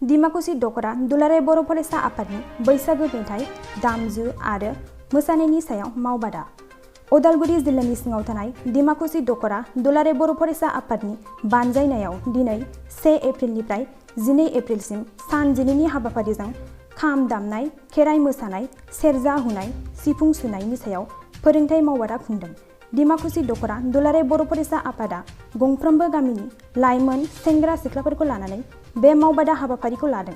डिमाकुसि दखरा दुलाराय बर' फरायसा आफादनि बैसागु मेथाइ दामजु आरो मोसानायनि सायाव मावबादा। उदालगुरि जिल्लानि सिङाव थानाय डिमाकुसि दखरा दुलाराय बर' फरायसा आफादनि बानजायनायाव दिनै 1 एप्रिलनिफ्राय 12 एप्रिलसिम सान 12नि हाबाफारिजों खाम दामनाय, खेराइ मोसानाय, सेरजा हुनाय, सिफुं सुनायनि सायाव फोरोंथाइ मावबादा खुंदों। डिमाकुसि दखरा दुलाराय बर' फरायसा आफादा गंफ्रोमबो गामिनि लाइमोन सेंग्रा सिख्लाफोरखौ लानानै बे मावबादा हाबाफारिखौ लादों।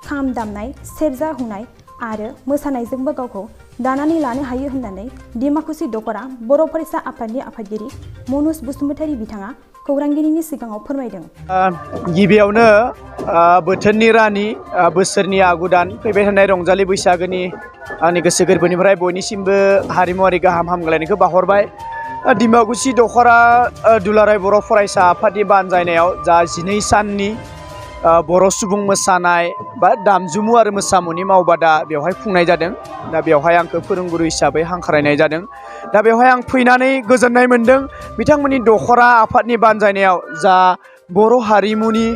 खाम दामनाय, सेरजा हुनाय आरो मोसानायजोंबो गावखौ दानानै लानो हायो होननानै डिमाकुसि दखरा बर' फरायसा आफादनि आफादगिरि मनज बसुमतारी बिथाङा खौरांगिरिनि सिगाङाव फोरमायदों। गिबियावनो बोथोरनि रानि बोसोरनि आगुदान फैबाय थानाय रंजालि बैसागोनि आंनि गोसो गोरबोनिफ्राय बयनिसिमबो हारिमुवारि गाहाम हामग्लायनायखौ बावहरबाय। डिमाकुसि दखरा दुलाराय बर' फरायसा आफादनि बानजायनायाव जा 12 साननि बर' सुबुं मोसानाय बा दामजुमु आरो मोसामुनि मावबादा बेवहाय खुंनाय जादों। दा बेवहाय आंखौ फोरोंगुरु हिसाबै हांख्रायनाय जादों। दा बेवहाय आं फैनानै गोजोननाय मोन्दों। बिथांमोननि दखरा आफादनि बानजायनायाव जा बर' हारिमुनि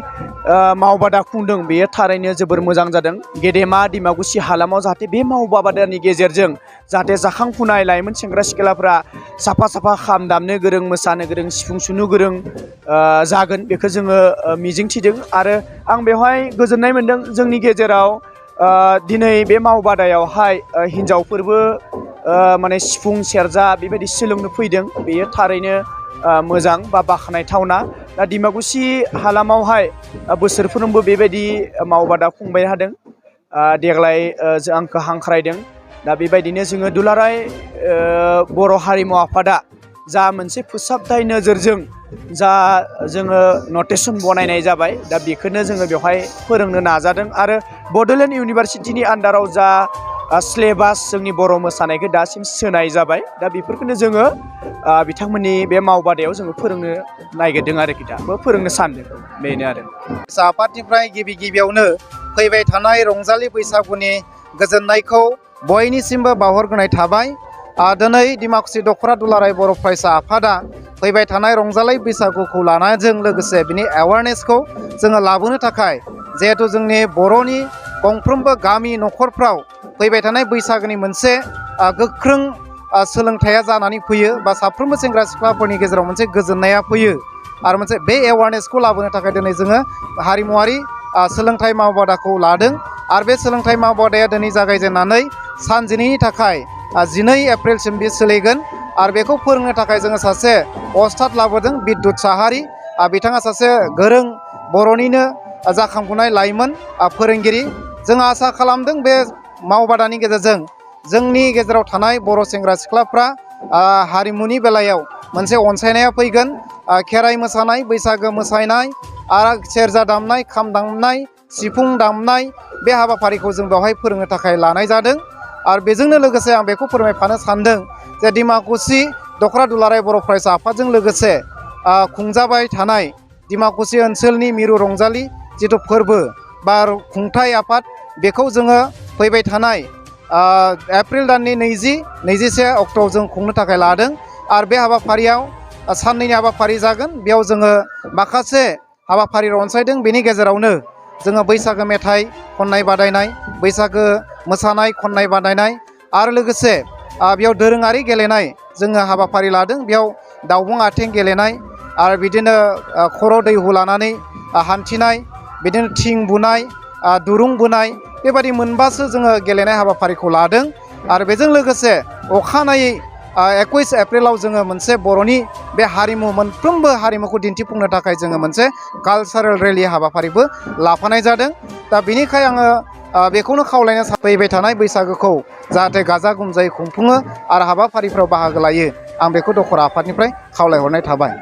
मावबादा खुंदों बेयो थारैनो जोबोर मोजां जादों। गेदेमा डिमाकुसि हालामाव जाहाथे बे मावबादानि गेजेरजों जाहाथे जाखांफुनाय लाइमोन सेंग्रा सिख्लाफ्रा साफा साफा खाम दामनो गोरों, मोसानो गोरों, सिफुं सुनो गोरों जागोन बेखौ जोङो मिजिंथिदों। आरो आं बेवहाय गोजोननाय मोन्दों जोंनि गेजेराव दिनै बे मावबादायावहाय हिन्जावफोरबो माने सिफुं सेरजा बेबायदि सोलोंनो फैदों। बेयो थारैनो मोजां बा बाख्नायथावना। दा डिमाकुसि हालामावहाय बोसोरफ्रोमबो बेबायदि मावबादा खुंबाय थादों। देग्लाय आंखौ हांख्रायदों। दा बेबायदिनो जोङो दुलाराय बर' हारिमु आफादा जा मोनसे फोसाबथाय नोजोरजों जा जोङो नटेसन बनायनाय जाबाय। दा बेखौनो जोङो बेवहाय फोरोंनो नाजादों। आरो बड'लेण्ड इउनिभारसिटिनि आन्दाराव जा सिलेबास जोंनि बर' मोसानायखौ दासिम सोनाय जाबाय। दा बेफोरखौनो जोङो बिथांमोननि बे मावबादायाव जोङो फोरोंनो नागिरदों आरोखि दा फोरोंनो सानदों बेनो आरो। आफादनिफ्राय गिबियावनो फैबाय थानाय रंजालि बैसागुनि गोजोननायखौ बयनिसिमबो बावहरग्रोनाय थाबाय। दिनै डिमाकुसि दखरा दुलाराय बर' फरायसा आफादा फैबाय थानाय रंजालि बैसागुखौ लानायजों लोगोसे बिनि एवारनेसखौ जोङो लाबोनो थाखाय जिहेथु जोंनि बर'नि गंफ्रोमबो गामि न'खरफ्राव फैबाय थानाय बैसागोनि मोनसे गोख्रों सोलोंथाइया जानानै फैयो बा साफ्रोमबो सेंग्रा सिख्लाफोरनि गेजेराव मोनसे गोजोननाया फैयो। आरो मोनसे बे एवारनेसखौ लाबोनो थाखाय दिनै जोङो हारिमुवारि सोलोंथाइ मावबादाखौ लादों। आरो बे सोलोंथाइ मावबादाया दिनै जागायजेननानै सान 12नि थाखाय 12 एप्रिलसिम बे सोलिगोन। आरो बेखौ फोरोंनो थाखाय जोङो सासे अस्ताद लाबोदों बिद्युत साहारि। बिथाङा सासे गोरों बर'निनो जाखांफुनाय लाइमोन फोरोंगिरि। जों आसा खालामदों बे मावबादानि गेजेरजों जोंनि गेजेराव थानाय बर' सेंग्रा सिख्लाफ्रा हारिमुनि बेलायाव मोनसे अनसायनाया फैगोन। खेराइ मोसानाय, बैसागो मोसानाय आरो सेरजा दामनाय, खाम दामनाय, सिफुं दामनाय बे हाबाफारिखौ जों बेवहाय फोरोंनो थाखाय लानाय जादों। आरो बेजोंनो लोगोसे आं बेखौ फोरमायफानो सानदों जे डिमाकुसि दखरा दुलाराय बर' फरायसा आफादजों लोगोसे खुंजाबाय थानाय डिमाकुसि ओनसोलनि मिरु रंजालि जिथु फोरबो बा खुंथाइ आफाद बेखौ जोङो फैबाय थानाय एप्रिल दाननि 20-21 अक्ट'आव जों खुंनो थाखाय लादों। आरो बे हाबाफारियाव साननैनि हाबाफारि जागोन। बेयाव जोङो माखासे हाबाफारि रनसायदों। बेनि गेजेरावनो जोङो बैसागो मेथाइ खननाय बादायनाय, बैसागो मोसानाय खननाय बादायनाय आरो लोगोसे बेयाव दोरोङारि गेलेनाय जोङो हाबाफारि लादों। बेयाव दावबं आथिं गेलेनाय आरो बिदिनो खर' दैहु लानानै हान्थिनाय, बिदिनो थिं बुनाय, दुरुं बोनाय बेबायदि मोनबासो जोङो गेलेनाय हाबाफारिखौ लादों। आरो बेजों लोगोसे अखानायै 21 एप्रिलाव जोङो मोनसे बर'नि बे हारिमु मोनफ्रोमबो हारिमुखौ दिन्थिफुंनो थाखाय जोङो मोनसे कालसारेल रेलि हाबाफारिबो लाफानाय जादों। दा बेनिखाय आङो बेखौनो खावलायनो फैबाय थानाय बैसागोखौ जाहाथे गाजा गोमजायै खुंफुङो आरो हाबाफारिफ्राव बाहागो लायो। आं बेखौ दखरा आफादनिफ्राय खावलायहरनाय थाबाय।